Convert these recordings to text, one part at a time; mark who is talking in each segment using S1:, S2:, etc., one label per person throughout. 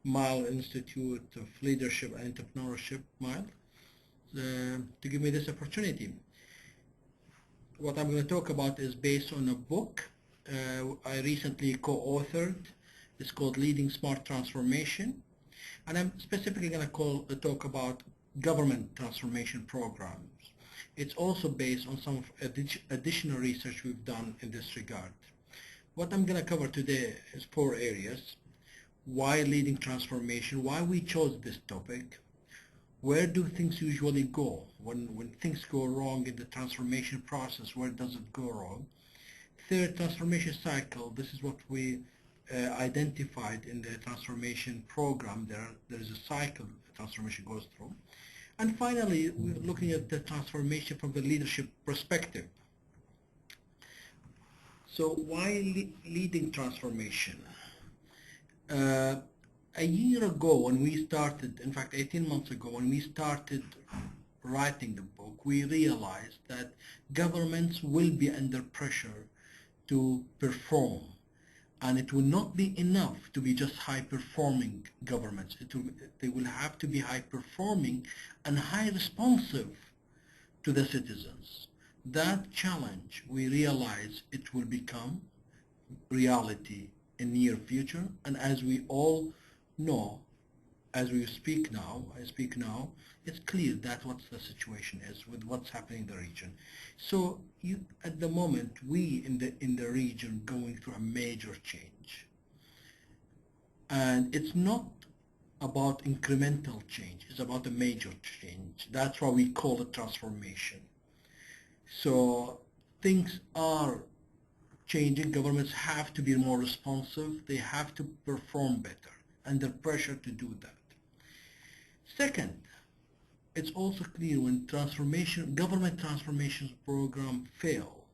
S1: Mile Institute of Leadership and Entrepreneurship, Mile, to give me this opportunity. What I'm going to talk about is based on a book I recently co-authored. It's called Leading Smart Transformation. And I'm specifically going to talk about government transformation programs. It's also based on some additional research we've done in this regard. What I'm going to cover today is 4 areas. Why leading transformation, why we chose this topic, where do things usually go? When things go wrong in the transformation process, where does it go wrong? Third, transformation cycle. This is what we identified in the transformation program. There is a cycle the transformation goes through. And finally, we're looking at the transformation from the leadership perspective. So why leading transformation? A year ago when we started, in fact 18 months ago when we started writing the book, we realized that governments will be under pressure to perform, and it will not be enough to be just high-performing governments. They will have to be high-performing and high-responsive to the citizens. That challenge, we realize it will become reality in near future, and as we all know, as we speak now, it's clear that what the situation is with what's happening in the region. So at the moment, we in the region going through a major change. And it's not about incremental change, it's about a major change. That's why we call it transformation. So things are changing, governments have to be more responsive, they have to perform better, under pressure to do that. Second, it's also clear when government transformation programs fail,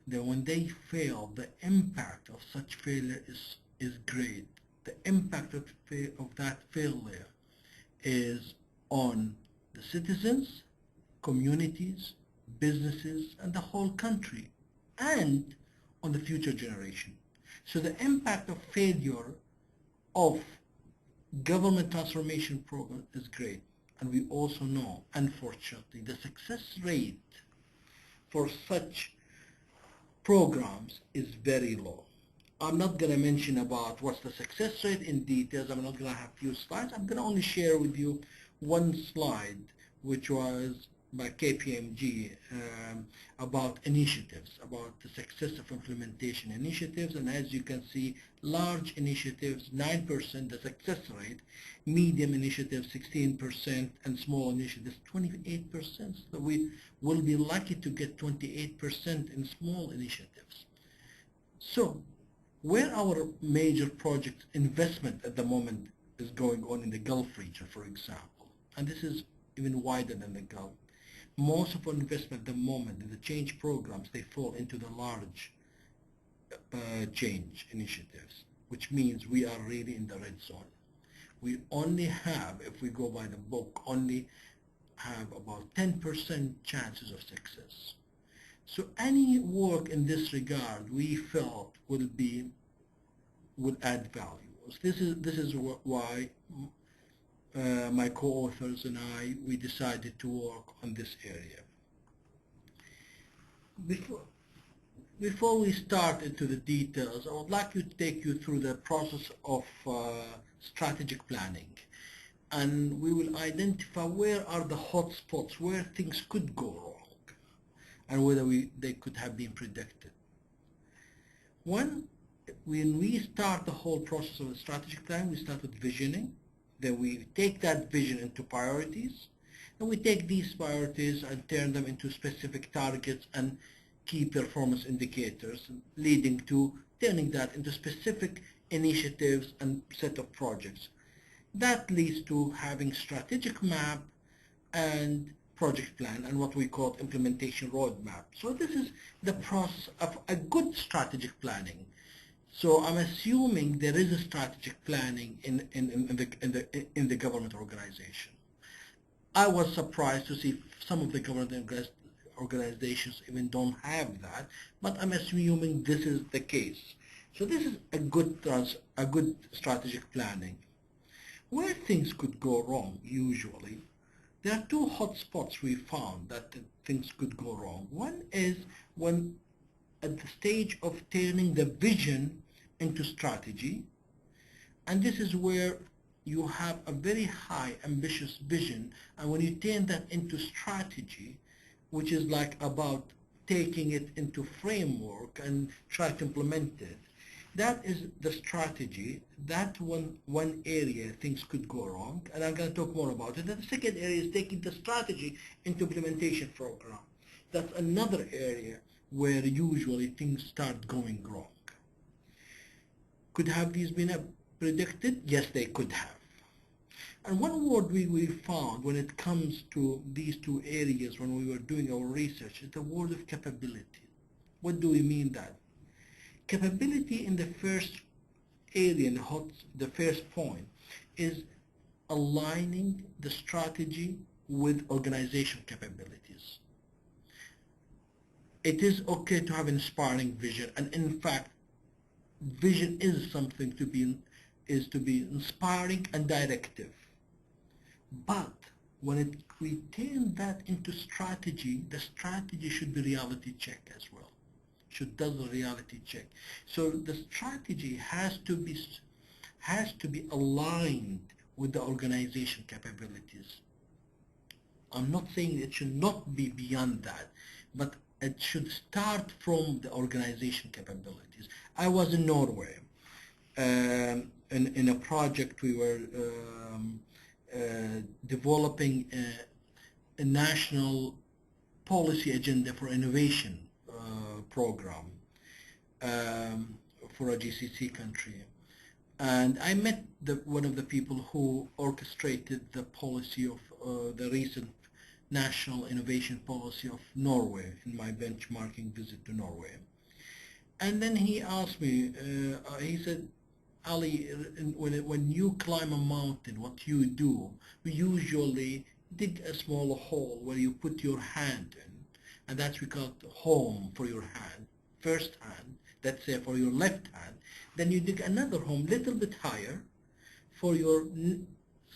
S1: that when they fail, the impact of such failure is great. The impact of that failure is on the citizens, communities, businesses, and the whole country, and on the future generation. So the impact of failure of government transformation program is great. And we also know, unfortunately, the success rate for such programs is very low. I'm not going to mention about what's the success rate in details. I'm not going to have a few slides. I'm going to only share with you one slide, which was by KPMG about initiatives, about the success of implementation initiatives. And as you can see, large initiatives, 9%, the success rate, medium initiatives, 16%, and small initiatives, 28%. So we will be lucky to get 28% in small initiatives. So where our major project investment at the moment is going on in the Gulf region, for example, and this is even wider than the Gulf, most of our investment at the moment in the change programs, they fall into the large change initiatives, which means we are really in the red zone. We only have, if we go by the book, only have about 10% chances of success. So any work in this regard we felt would add value. So this is why my co-authors and we decided to work on this area. Before we start into the details, I would like to take you through the process of strategic planning. And we will identify where are the hotspots, where things could go wrong, and whether they could have been predicted. When we start the whole process of the strategic plan, we start with visioning. Then we take that vision into priorities, and we take these priorities and turn them into specific targets and key performance indicators, leading to turning that into specific initiatives and set of projects. That leads to having strategic map and project plan and what we call implementation roadmap. So this is the process of a good strategic planning. So I'm assuming there is a strategic planning in the government organization. I was surprised to see some of the government organizations even don't have that, but I'm assuming this is the case. So this is a good strategic planning. Where things could go wrong, usually, there are two hotspots we found that things could go wrong. One is when at the stage of turning the vision into strategy, and this is where you have a very high ambitious vision, and when you turn that into strategy, which is like about taking it into framework and try to implement it, that is the strategy. That one area things could go wrong, and I'm going to talk more about it. And the second area is taking the strategy into implementation program. That's another area where usually things start going wrong. Could have these been predicted? Yes, they could have. And one word we found when it comes to these two areas when we were doing our research is the word of capability. What do we mean that? Capability in the first area, in the first point, is aligning the strategy with organizational capabilities. It is okay to have inspiring vision, and in fact, vision is something to be inspiring and directive. But when we turn that into strategy, the strategy should be reality check as well. Should does the reality check. So the strategy has to be aligned with the organization capabilities. I'm not saying it should not be beyond that, but it should start from the organization capabilities. I was in Norway in a project. We were developing a national policy agenda for innovation program for a GCC country. And I met one of the people who orchestrated the policy of the recent national innovation policy of Norway in my benchmarking visit to Norway. And then he asked me, he said, Ali, when you climb a mountain, what you do, we usually dig a small hole where you put your hand in, and that's we call it home for your hand, first hand, let's say for your left hand. Then you dig another home little bit higher for your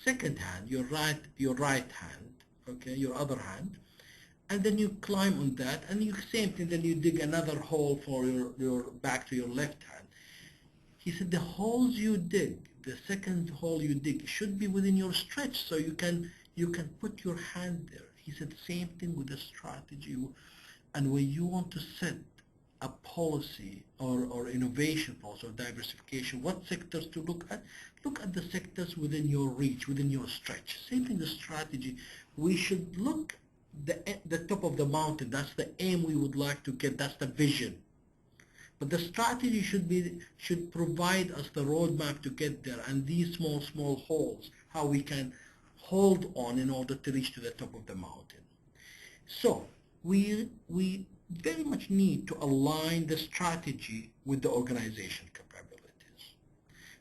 S1: second hand, your right hand, okay, your other hand, and then you climb on that, and you same thing. Then you dig another hole for your back to your left hand. He said the holes you dig, the second hole you dig, should be within your stretch, so you can put your hand there. He said same thing with the strategy, and when you want to set a policy or innovation policy or diversification, what sectors to look at? Look at the sectors within your reach, within your stretch. Same thing the strategy. We should look the top of the mountain. That's the aim we would like to get. That's the vision. But the strategy should provide us the roadmap to get there, and these small holes, how we can hold on in order to reach to the top of the mountain. So we very much need to align the strategy with the organization capabilities.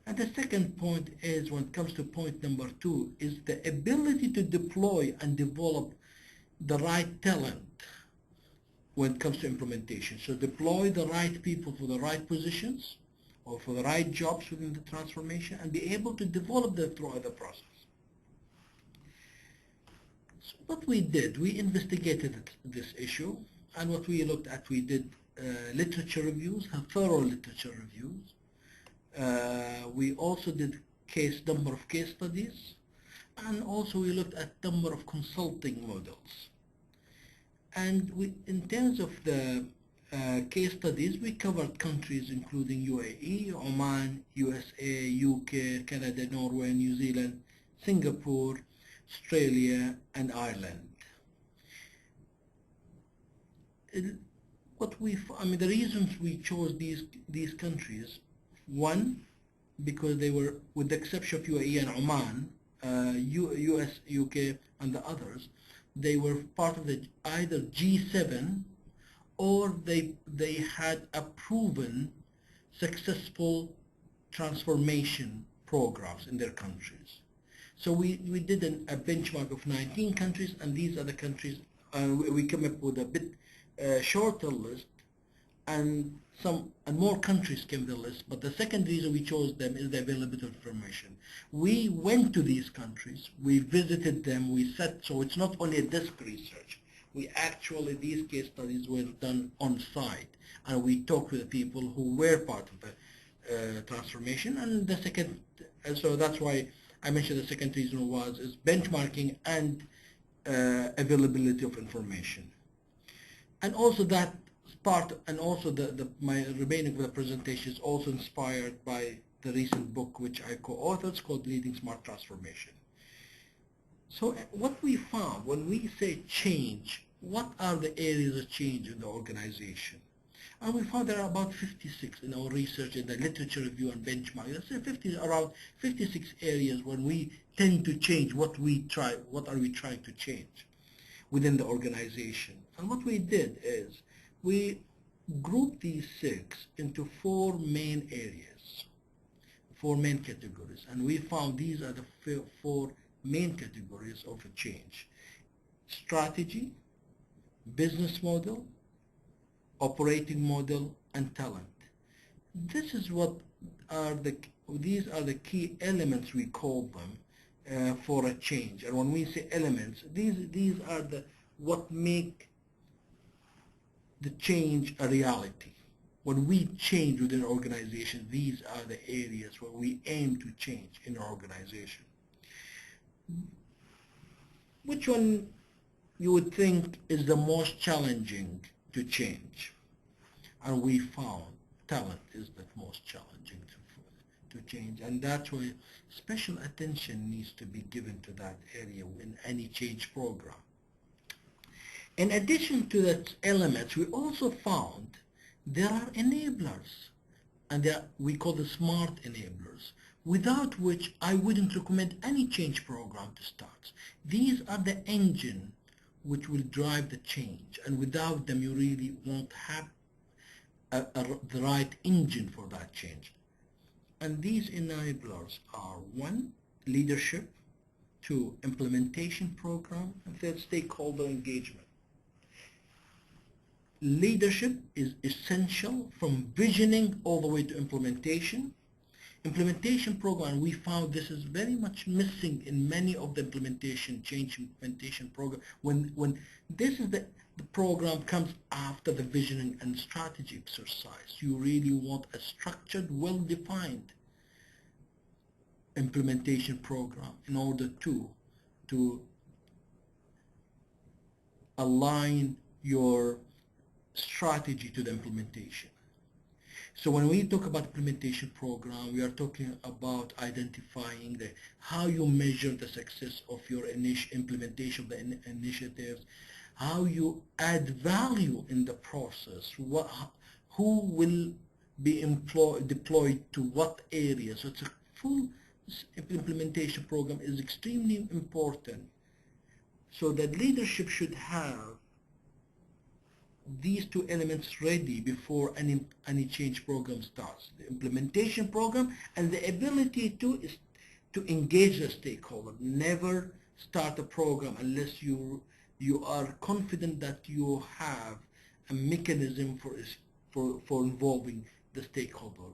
S1: And the second point is, when it comes to point number 2, is the ability to deploy and develop the right talent when it comes to implementation. So deploy the right people for the right positions or for the right jobs within the transformation, and be able to develop them throughout the process. So what we did, we investigated this issue, and what we looked at, we did literature reviews, thorough literature reviews. We also did number of case studies, and also we looked at number of consulting models. And in terms of the case studies, we covered countries including UAE, Oman, USA, UK, Canada, Norway, New Zealand, Singapore, Australia, and Ireland. The reasons we chose these countries, one, because they were, with the exception of UAE and Oman, US, UK, and the others, they were part of the either G7, or they had a proven successful transformation programs in their countries. So we did a benchmark of 19 countries, and these are the countries. We came up with a bit shorter list and more countries came to the list, but the second reason we chose them is the availability of information. We went to these countries, we visited them, so it's not only a desk research. These case studies were done on site, and we talked with the people who were part of the transformation. And so that's why I mentioned the second reason is benchmarking and availability of information. And also that part, and also my remaining of the presentation is also inspired by the recent book which I co-authored called Leading Smart Transformation. So what we found when we say change, what are the areas of change in the organization? And we found there are about 56 in our research, in the literature review and benchmark. Let's say around 56 areas when we tend to change what are we trying to change within the organization. And what we did is we grouped these 6 into 4 main areas, 4 main categories. And we found these are the 4 main categories of a change: strategy, business model, operating model, and talent. These are the key elements, we call them, for a change. And when we say elements, these are what make the change a reality. When we change within an organization, these are the areas where we aim to change in our organization. Which one you would think is the most challenging to change? And we found talent is the most challenging to change, and that's why special attention needs to be given to that area in any change program. In addition to that elements, we also found there are enablers, and we call the smart enablers, without which I wouldn't recommend any change program to start. These are the engine which will drive the change, and without them you really won't have the right engine for that change. And these enablers are: 1, leadership; 2, implementation program; and 3, stakeholder engagement. Leadership is essential from visioning all the way to implementation. Implementation program, we found this is very much missing in many of the change implementation program. When this is the program comes after the visioning and strategy exercise. You really want a structured, well-defined implementation program in order to align your strategy to the implementation. So when we talk about implementation program, we are talking about identifying how you measure the success of your implementation of the initiatives, how you add value in the process, who will be deployed to what areas. So it's a full implementation program is extremely important. So that leadership should have these 2 elements ready before any change program starts: the implementation program and the ability to engage the stakeholder. Never start a program unless you are confident that you have a mechanism for involving the stakeholder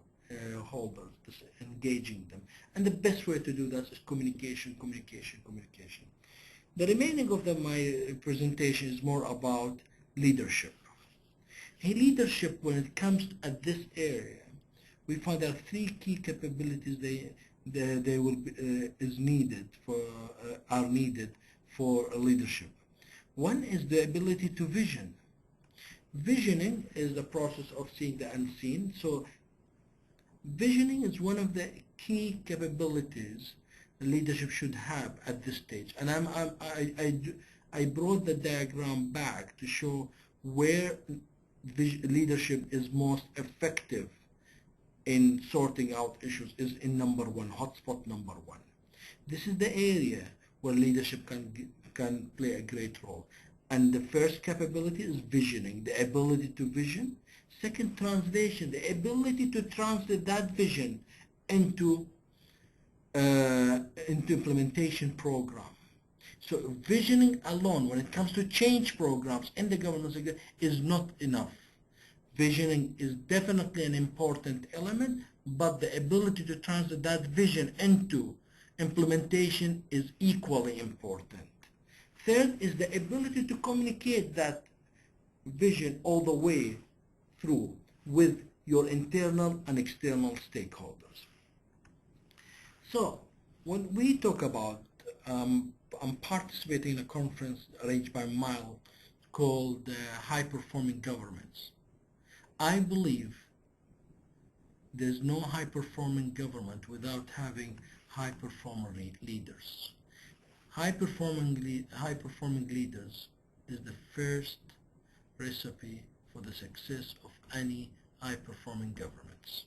S1: holders, engaging them. And the best way to do that is communication, communication, communication. The remaining of my presentation is more about leadership. Leadership, when it comes at this area, we find there are 3 key capabilities are needed for leadership. One is the ability to vision. Visioning is the process of seeing the unseen. So visioning is one of the key capabilities the leadership should have at this stage. And I brought the diagram back to show where leadership is most effective in sorting out issues is in number 1, hotspot number 1. This is the area where leadership can play a great role. And the first capability is visioning, the ability to vision. Second, translation, the ability to translate that vision into implementation program. So visioning alone, when it comes to change programs in the government sector, is not enough. Visioning is definitely an important element, but the ability to translate that vision into implementation is equally important. Third is the ability to communicate that vision all the way through with your internal and external stakeholders. So when we talk about, I'm participating in a conference arranged by Mile called High Performing Governments. I believe there's no high performing government without having high performing leaders. High performing leaders is the first recipe for the success of any high performing governments.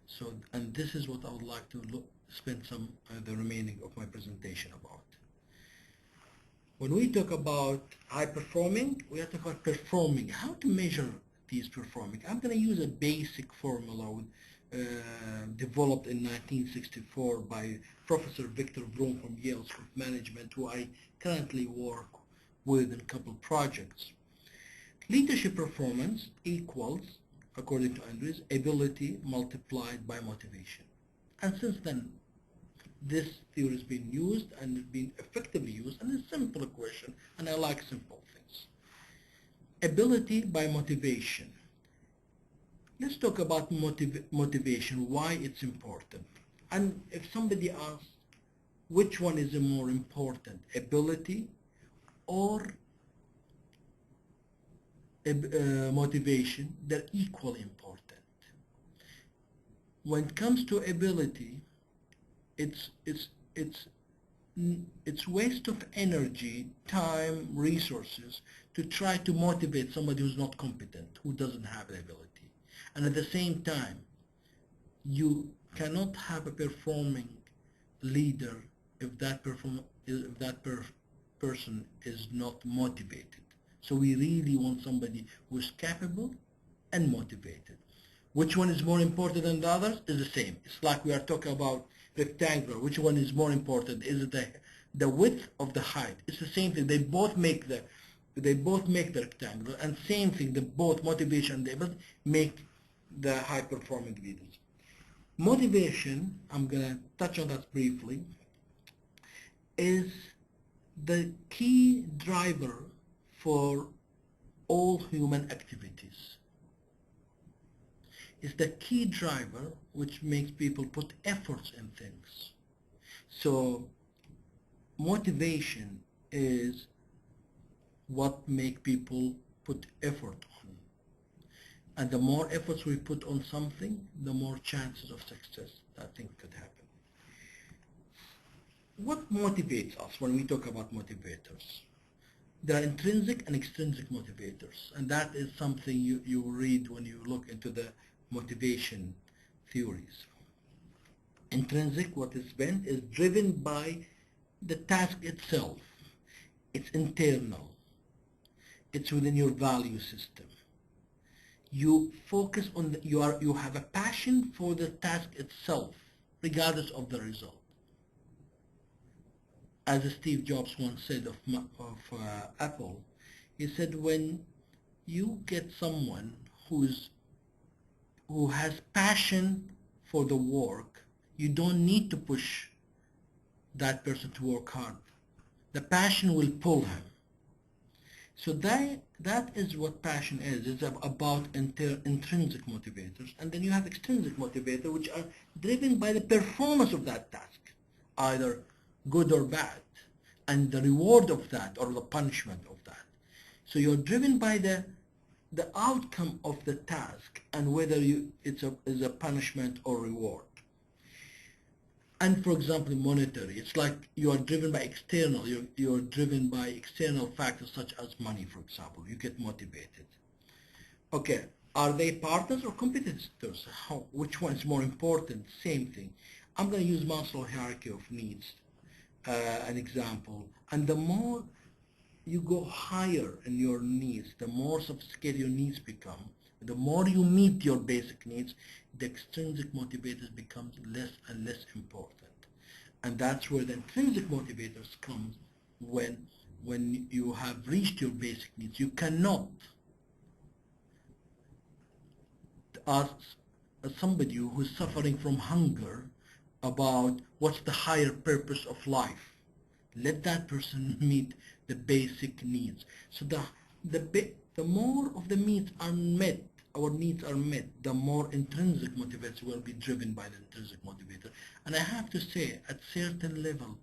S1: So, and this is what I would like to spend some the remaining of my presentation about. When we talk about high performing, we have to talk about performing. How to measure these performing? I'm going to use a basic formula developed in 1964 by Professor Victor Vroom from Yale School of Management, who I currently work with in a couple of projects. Leadership performance equals, according to Andrews, ability multiplied by motivation. And since then, this theory has been used and it's been effectively used, and it's a simple equation, and I like simple things. Ability by motivation. Let's talk about motivation, why it's important. And if somebody asks, which one is more important, ability or motivation, they're equally important. When it comes to ability, it's waste of energy, time, resources to try to motivate somebody who's not competent, who doesn't have the ability. And at the same time, you cannot have a performing leader if that person is not motivated. So we really want somebody who is capable and motivated. Which one is more important than the others is the same. It's like we are talking about rectangular. Which one is more important? Is it the width of the height? It's the same thing. They both make the rectangular, and same thing. The both motivation and the ability make the high performing leaders. Motivation, I'm going to touch on that briefly, is the key driver for all human activities. It's the key driver which makes people put efforts in things. So motivation is what makes people put effort on. And the more efforts we put on something, the more chances of success that thing could happen. What motivates us when we talk about motivators? There are intrinsic and extrinsic motivators, and that is something you read when you look into the motivation theories. Intrinsic, what is meant, is driven by the task itself. It's internal. It's within your value system. You focus on you have a passion for the task itself, regardless of the result. As Steve Jobs once said of Apple, he said, when you get someone who has passion for the work, you don't need to push that person to work hard. The passion will pull him. So that is what passion is. It's about intrinsic motivators. And then you have extrinsic motivators, which are driven by the performance of that task, either good or bad, and the reward of that or the punishment of that. So you're driven by the outcome of the task and whether it's a punishment or reward. And for example, monetary, it's like you are driven by external, you're driven by external factors such as money, for example. You get motivated. Okay, are they partners or competitors? Which one is more important? Same thing. I'm going to use Maslow's hierarchy of needs, an example. And the more you go higher in your needs, the more sophisticated your needs become, the more you meet your basic needs, the extrinsic motivators becomes less and less important. And that's where the intrinsic motivators come when you have reached your basic needs. You cannot ask somebody who's suffering from hunger about what's the higher purpose of life. Let that person meet the basic needs. So the more of the needs are met, our needs are met, the more intrinsic motivation will be driven by the intrinsic motivator. And I have to say, at certain level,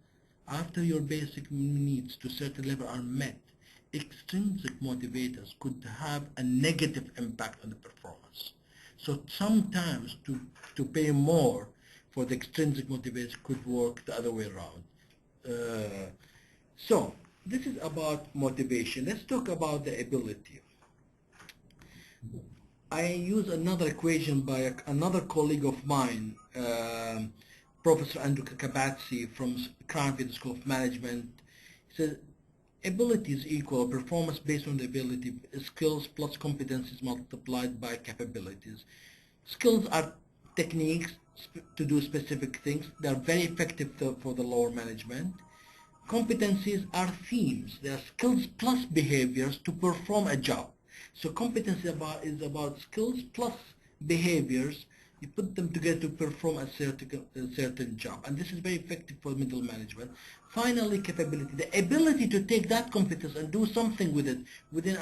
S1: after your basic needs to certain level are met, extrinsic motivators could have a negative impact on the performance. So sometimes to pay more for the extrinsic motivation could work the other way around. So this is about motivation. Let's talk about the ability. I use another equation by another colleague of mine, Professor Andrew Kabatsi from Cranfield School of Management. He says, ability is equal, performance based on the ability, skills plus competencies multiplied by capabilities. Skills are techniques to do specific things. They are very effective for the lower management. Competencies are themes. They are skills plus behaviors to perform a job. So competence is about skills plus behaviors. You put them together to perform a certain job. And this is very effective for middle management. Finally, capability. The ability to take that competence and do something with it within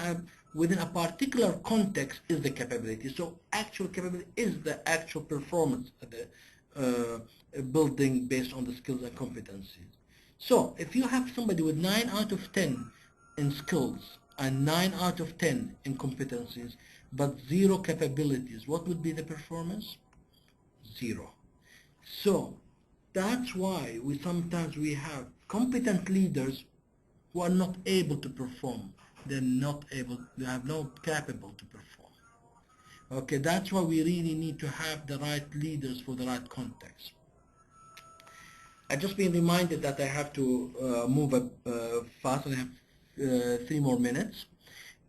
S1: a particular context is the capability. So actual capability is the actual performance of the building based on the skills and competencies. So if you have somebody with 9 out of 10 in skills and 9 out of 10 in competencies, but 0 capabilities, what would be the performance? 0. So that's why sometimes we have competent leaders who are not able to perform. They have no capable to perform. Okay, that's why we really need to have the right leaders for the right context. I've just been reminded that I have to move up fast, and I have 3 more minutes.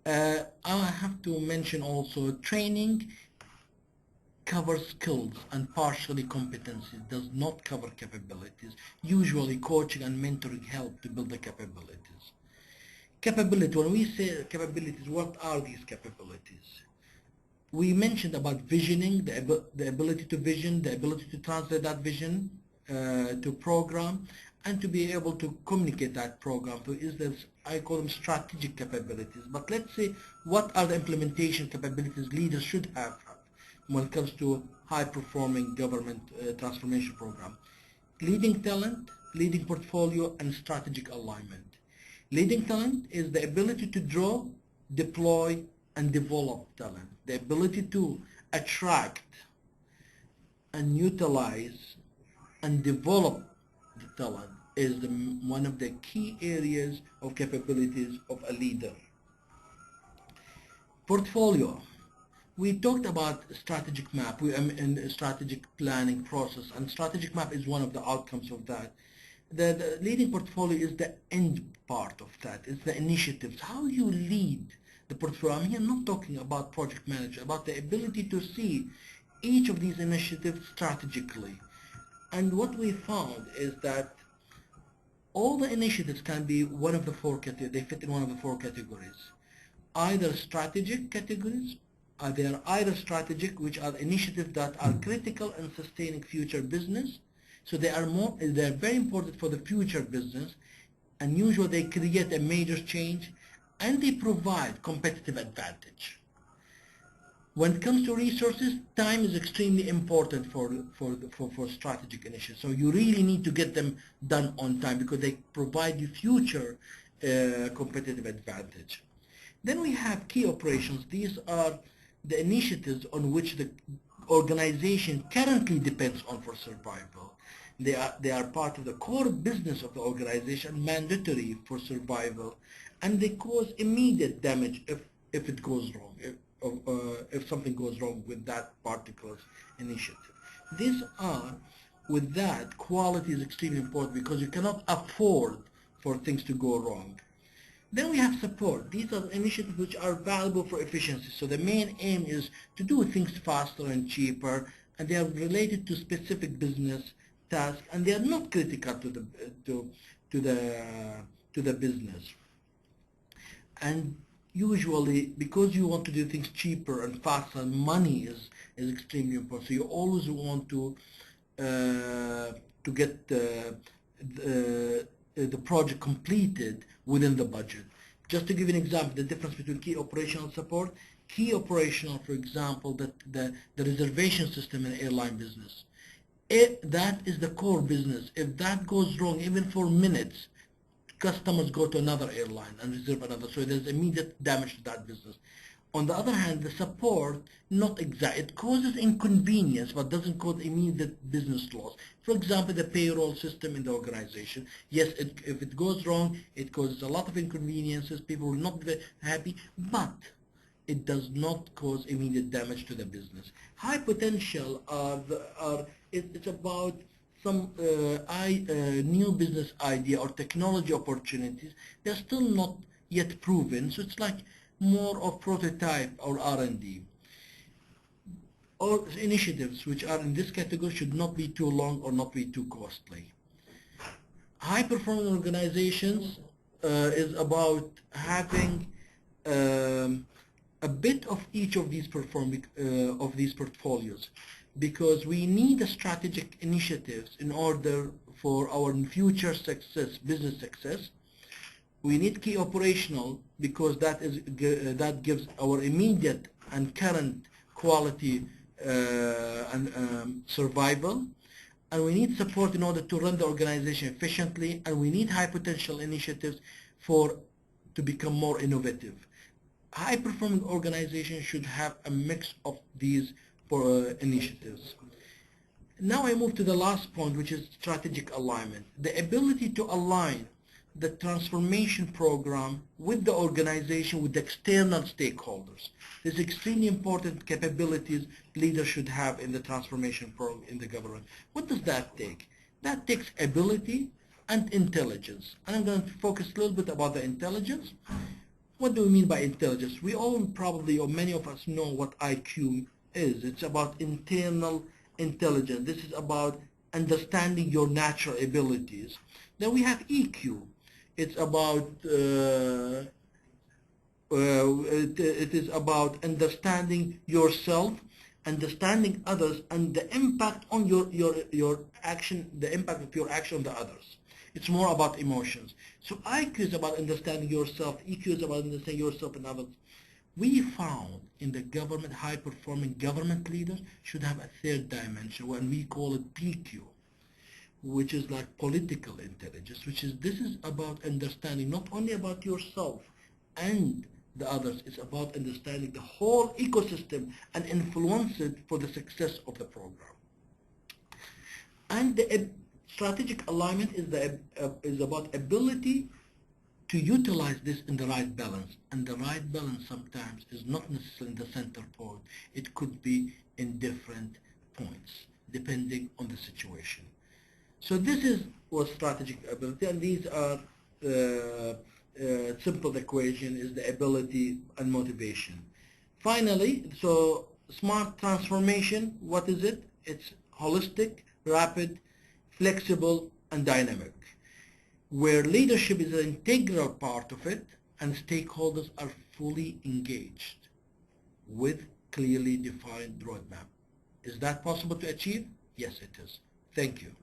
S1: I have to mention also training covers skills and partially competencies, does not cover capabilities. Usually coaching and mentoring help to build the capabilities. Capability, when we say capabilities, what are these capabilities? We mentioned about visioning, the ability to vision, the ability to translate that vision to program, and to be able to communicate that program. So I call them strategic capabilities. But let's say, what are the implementation capabilities leaders should have when it comes to high-performing government transformation program? Leading talent, leading portfolio, and strategic alignment. Leading talent is the ability to draw, deploy, and develop talent. The ability to attract and utilize and develop the talent is one of the key areas of capabilities of a leader. Portfolio. We talked about strategic map and strategic planning process, and strategic map is one of the outcomes of that. The leading portfolio is the end part of that. It's the initiatives. How you lead the portfolio. I'm here not talking about project manager, about the ability to see each of these initiatives strategically. And what we found is that all the initiatives can be one of the 4 categories. They fit in one of the 4 categories. Either strategic categories, they are either strategic, which are initiatives that are critical in sustaining future business. So they are very important for the future business, and usually they create a major change, and they provide competitive advantage. When it comes to resources, time is extremely important for strategic initiatives. So you really need to get them done on time because they provide you future competitive advantage. Then we have key operations. These are the initiatives on which the organization currently depends on for survival. They are part of the core business of the organization, mandatory for survival, and they cause immediate damage if it goes wrong, if something goes wrong with that particular initiative. With that, quality is extremely important because you cannot afford for things to go wrong. Then we have support. These are initiatives which are valuable for efficiency. So the main aim is to do things faster and cheaper, and they are related to specific business tasks, and they are not critical to the business. And usually, because you want to do things cheaper and faster, money is extremely important. So you always want to get the project completed within the budget. Just to give you an example, the difference between key operational support. Key operational, for example, the reservation system in airline business. That is the core business. If that goes wrong, even for minutes, customers go to another airline and reserve another. So there's immediate damage to that business. On the other hand, the support, not exact, it causes inconvenience but doesn't cause immediate business loss. For example, the payroll system in the organization. Yes, if it goes wrong, it causes a lot of inconveniences. People will not be happy, but it does not cause immediate damage to the business. High potential it's about some new business idea or technology opportunities. They're still not yet proven, so it's like more of prototype or R&D. Or initiatives which are in this category should not be too long or not be too costly. High performing organizations is about having a bit of each of these portfolios, because we need strategic initiatives in order for our future success, business success. We need key operational because that gives our immediate and current quality and survival. And we need support in order to run the organization efficiently, and we need high potential initiatives to become more innovative. High performing organizations should have a mix of these initiatives. Now I move to the last point, which is strategic alignment. The ability to align the transformation program with the organization, with the external stakeholders. There's extremely important capabilities leaders should have in the transformation program in the government. What does that take? That takes ability and intelligence. And I'm going to focus a little bit about the intelligence. What do we mean by intelligence? We all probably, or many of us, know what IQ is. It's about internal intelligence. This is about understanding your natural abilities. Then we have EQ. It's about it is about understanding yourself, understanding others, and the impact on your action, the impact of your action on the others. It's more about emotions. So IQ is about understanding yourself. EQ is about understanding yourself and others. We found in the government, high-performing government leaders should have a third dimension, and we call it PQ, which is like political intelligence, this is about understanding not only about yourself and the others, it's about understanding the whole ecosystem and influence it for the success of the program. And the strategic alignment is about ability to utilize this in the right balance. And the right balance sometimes is not necessarily in the center point. It could be in different points, depending on the situation. So this was strategic ability, and these are simple equation is the ability and motivation. Finally, so smart transformation, what is it? It's holistic, rapid, flexible, and dynamic, where leadership is an integral part of it, and stakeholders are fully engaged with clearly defined roadmap. Is that possible to achieve? Yes, it is. Thank you.